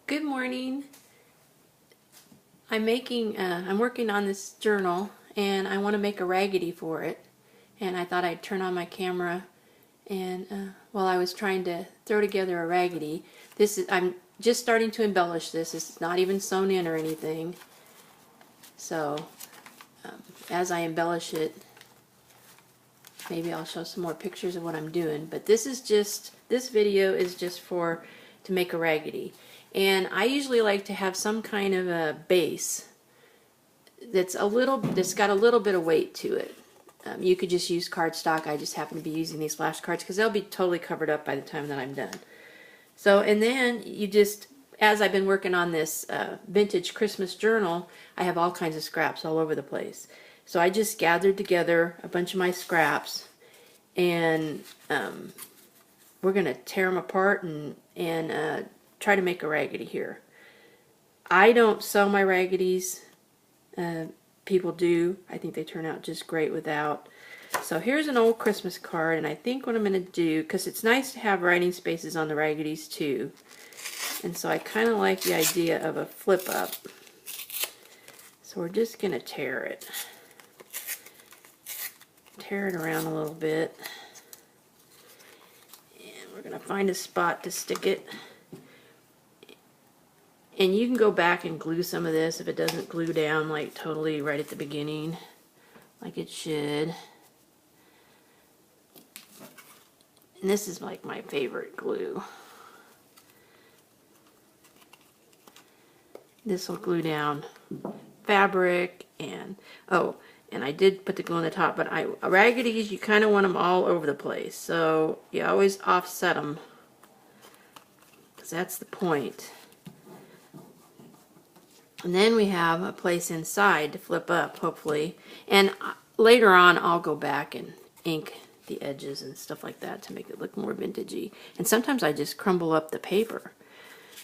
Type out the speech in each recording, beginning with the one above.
Good morning. I'm working on this journal and I want to make a Raggedy for it. And I thought I'd turn on my camera and while I was trying to throw together a Raggedy. I'm just starting to embellish this. It's not even sewn in or anything. So as I embellish it, maybe I'll show some more pictures of what I'm doing. But this video is just to make a Raggedy. And I usually like to have some kind of a base that's got a little bit of weight to it. You could just use cardstock. I just happen to be using these flashcards because they'll be totally covered up by the time that I'm done. So, and then as I've been working on this vintage Christmas journal, I have all kinds of scraps all over the place. So I just gathered together a bunch of my scraps, and we're going to tear them apart and try to make a Raggedy here. I don't sew my Raggedy's. People do. I think they turn out just great without. So here's an old Christmas card, and I think what I'm going to do, because it's nice to have writing spaces on the Raggedy's too, and so I kind of like the idea of a flip up. So we're just going to tear it around a little bit, and we're going to find a spot to stick it. And you can go back and glue some of this if it doesn't glue down like totally right at the beginning, like it should. And this is like my favorite glue. This will glue down fabric and, oh, and I did put the glue on the top, but Raggedy's, you kind of want them all over the place. So you always offset them, because that's the point. And then we have a place inside to flip up, hopefully. And later on, I'll go back and ink the edges and stuff like that to make it look more vintagey. And sometimes I just crumble up the paper.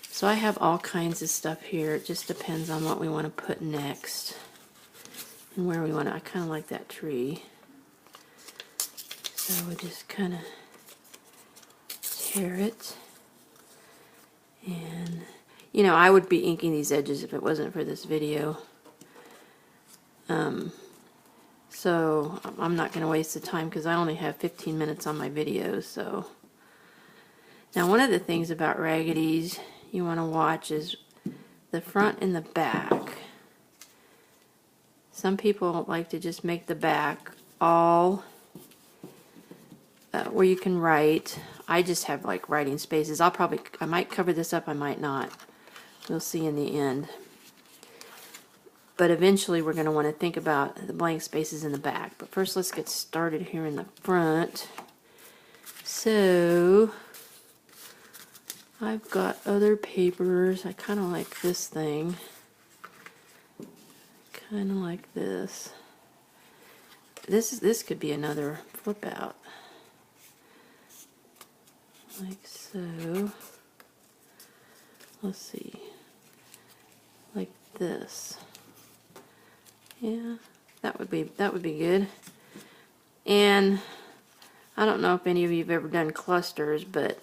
So I have all kinds of stuff here. It just depends on what we want to put next and where we want to. I kind of like that tree. So we just kind of tear it. And you know, I would be inking these edges if it wasn't for this video. So I'm not going to waste the time because I only have 15 minutes on my video. So now one of the things about Raggedy's you want to watch is the front and the back. Some people like to just make the back all where you can write. I just have like writing spaces. I might cover this up, I might not. We'll see in the end. But eventually we're going to want to think about the blank spaces in the back. But first let's get started here in the front. So I've got other papers. I kind of like this thing. Kind of like this. This could be another flip out. Like so. Let's see. Like this. Yeah, that would be good. And I don't know if any of you have ever done clusters, but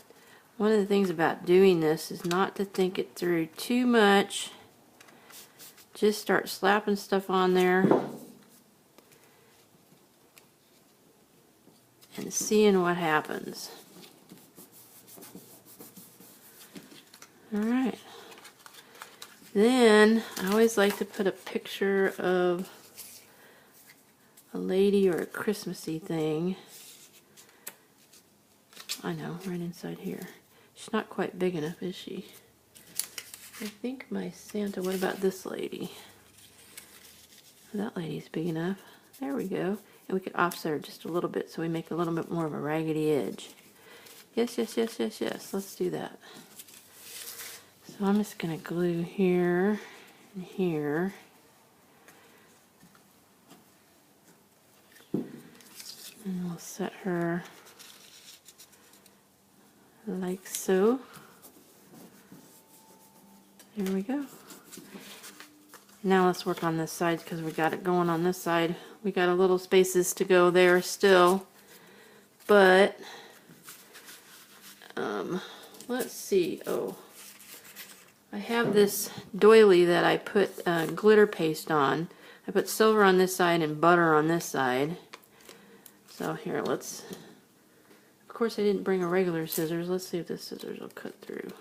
one of the things about doing this is not to think it through too much. Just start slapping stuff on there and seeing what happens. Alright. Then I always like to put a picture of a lady or a Christmassy thing. I know, right inside here. She's not quite big enough, is she? I think my Santa, what about this lady? That lady's big enough. There we go. And we could offset her just a little bit so we make a little bit more of a raggedy edge. Yes, yes, yes, yes, yes. Let's do that. So I'm just going to glue here and here. And we'll set her like so. There we go. Now let's work on this side because we got it going on this side. We got a little spaces to go there still. But let's see. Oh, I have this doily that I put glitter paste on. I put silver on this side and butter on this side. So here, let's... Of course I didn't bring a regular scissors. Let's see if this scissors will cut through.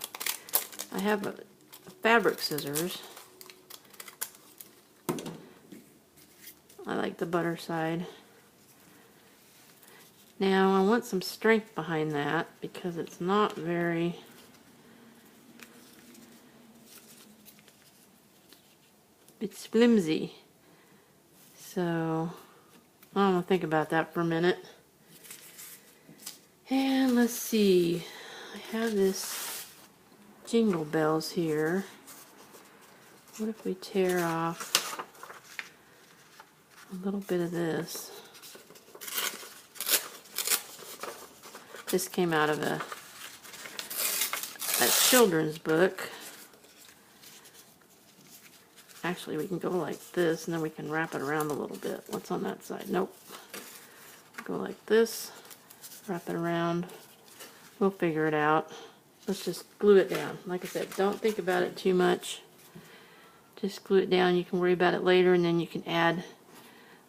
I have a fabric scissors. I like the butter side. Now I want some strength behind that because it's not very... It's flimsy. So I'm gonna think about that for a minute. And let's see. I have this jingle bells here. What if we tear off a little bit of this? This came out of a children's book. Actually, we can go like this, and then we can wrap it around a little bit. What's on that side? Nope. Go like this, wrap it around. We'll figure it out. Let's just glue it down. Like I said, don't think about it too much. Just glue it down. You can worry about it later, and then you can add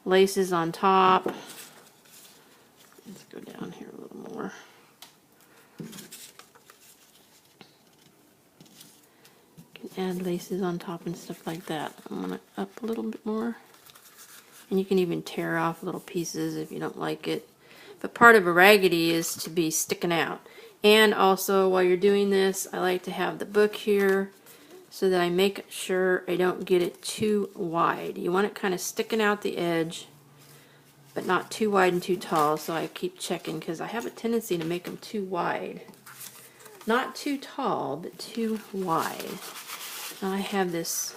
laces on top. Let's go down here a little more. Add laces on top and stuff like that. I'm going to up a little bit more. And you can even tear off little pieces if you don't like it. But part of a raggedy is to be sticking out. And also, while you're doing this, I like to have the book here so that I make sure I don't get it too wide. You want it kind of sticking out the edge, but not too wide and too tall. So I keep checking because I have a tendency to make them too wide. Not too tall, but too wide. Now I have this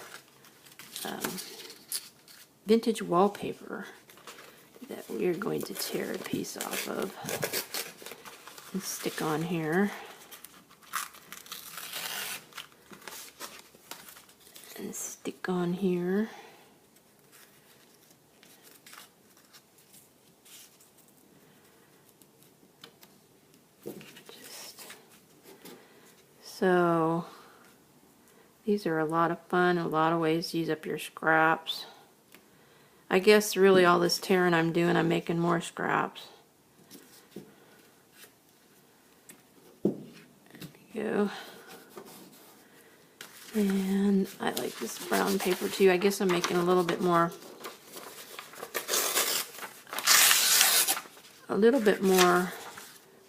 vintage wallpaper that we're going to tear a piece off of and stick on here. And stick on here. So these are a lot of fun, a lot of ways to use up your scraps. I guess really all this tearing I'm doing, I'm making more scraps. There we go. And I like this brown paper too. I guess I'm making a little bit more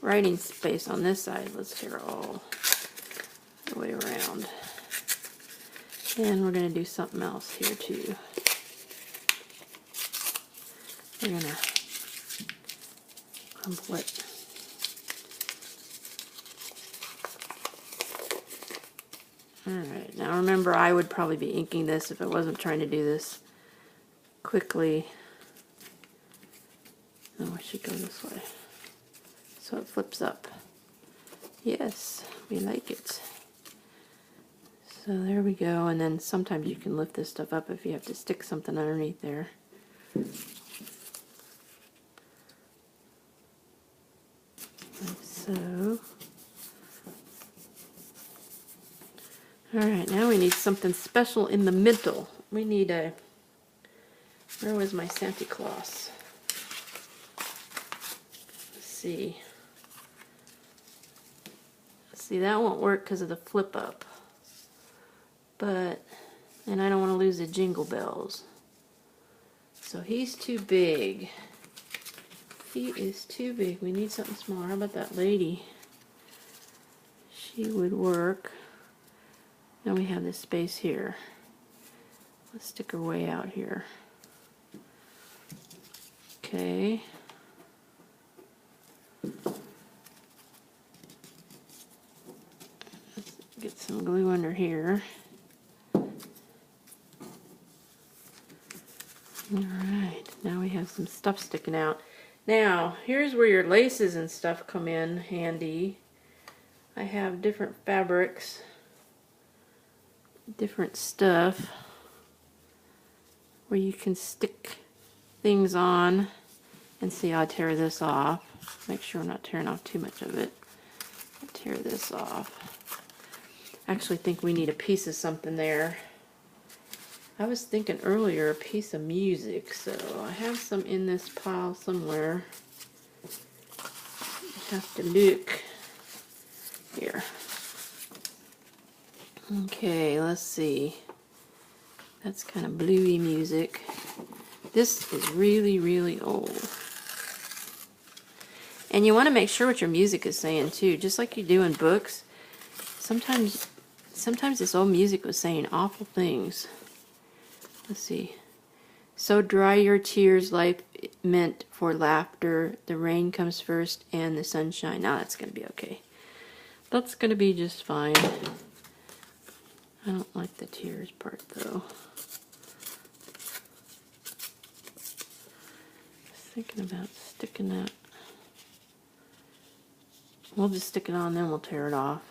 writing space on this side. Let's tear all the way around. And we're going to do something else here too. We're going to crumple it. Alright, now remember I would probably be inking this if I wasn't trying to do this quickly. Oh, I should go this way. So it flips up. Yes, we like it. So there we go, and then sometimes you can lift this stuff up if you have to stick something underneath there. Like so. Alright, now we need something special in the middle. We need a... Where was my Santa Claus? Let's see. See, that won't work because of the flip up. But, and I don't want to lose the jingle bells. So he's too big. He is too big. We need something smaller. How about that lady? She would work. Now we have this space here. Let's stick her way out here. Okay. Let's get some glue under here. Alright, now we have some stuff sticking out. Now, here's where your laces and stuff come in handy. I have different fabrics, different stuff, where you can stick things on. And see, I'll tear this off. Make sure I'm not tearing off too much of it. I'll tear this off. actually think we need a piece of something there. I was thinking earlier a piece of music, so I have some in this pile somewhere. I have to look here. Okay, let's see. That's kind of bluey music. This is really, really old. And you want to make sure what your music is saying too, just like you do in books. Sometimes this old music was saying awful things. Let's see. So dry your tears, life meant for laughter. The rain comes first and the sunshine. Now that's going to be okay. That's going to be just fine. I don't like the tears part though. Thinking about sticking that. We'll just stick it on, then we'll tear it off.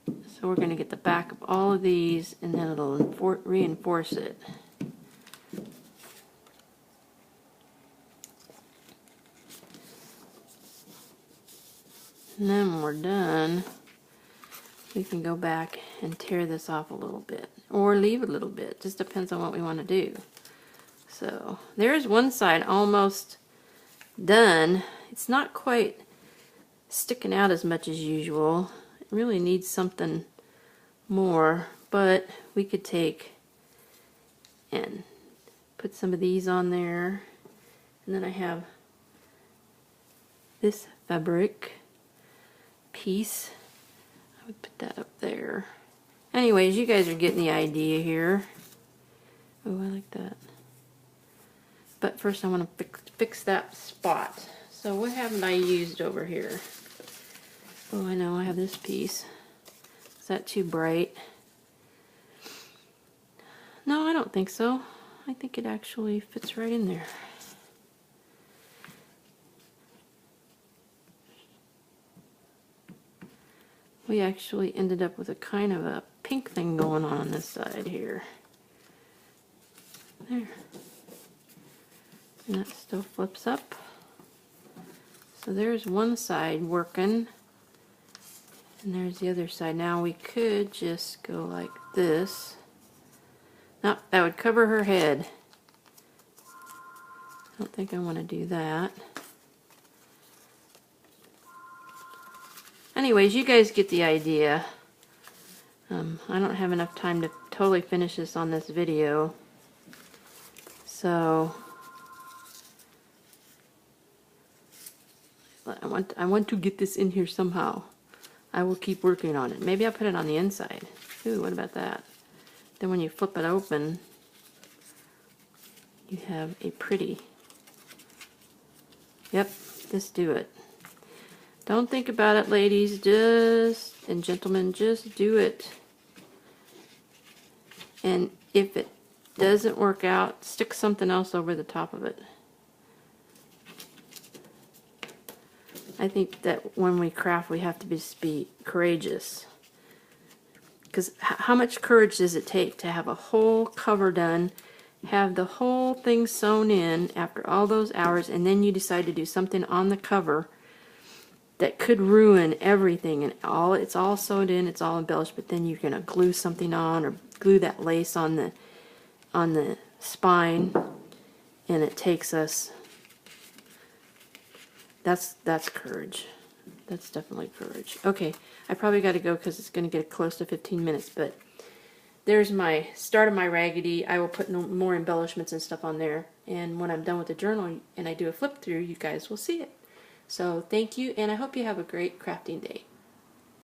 So we're going to get the back of all of these, and then it'll reinforce it. And then when we're done, we can go back and tear this off a little bit, or leave a little bit. Just depends on what we want to do. So there's one side almost done. It's not quite sticking out as much as usual. It really needs something more, but we could take and put some of these on there. And then I have this fabric piece. I would put that up there. Anyways, you guys are getting the idea here. Oh, I like that. But first I want to fix that spot. So what haven't I used over here? Oh, I know, I have this piece. Is that too bright? No, I don't think so. I think it actually fits right in there. We actually ended up with a kind of a pink thing going on this side here. There. And that still flips up. So there's one side working, and there's the other side. Now we could just go like this. No, that would cover her head. I don't think I want to do that. Anyways, you guys get the idea. I don't have enough time to totally finish this on this video. So I want to get this in here somehow. I will keep working on it. Maybe I'll put it on the inside. Ooh, what about that? Then when you flip it open, you have a pretty. Yep, just do it. Don't think about it, ladies, and gentlemen, just do it. And if it doesn't work out, stick something else over the top of it. I think that when we craft, we have to be courageous. Because how much courage does it take to have a whole cover done, have the whole thing sewn in after all those hours, and then you decide to do something on the cover that could ruin everything, and it's all sewed in, it's all embellished, but then you're gonna glue something on or glue that lace on the spine, and it takes us. That's courage. That's definitely courage. Okay, I probably got to go because it's going to get close to 15 minutes, but there's my start of my Raggedy. I will put more embellishments and stuff on there, and when I'm done with the journal and I do a flip through, you guys will see it. So thank you, and I hope you have a great crafting day.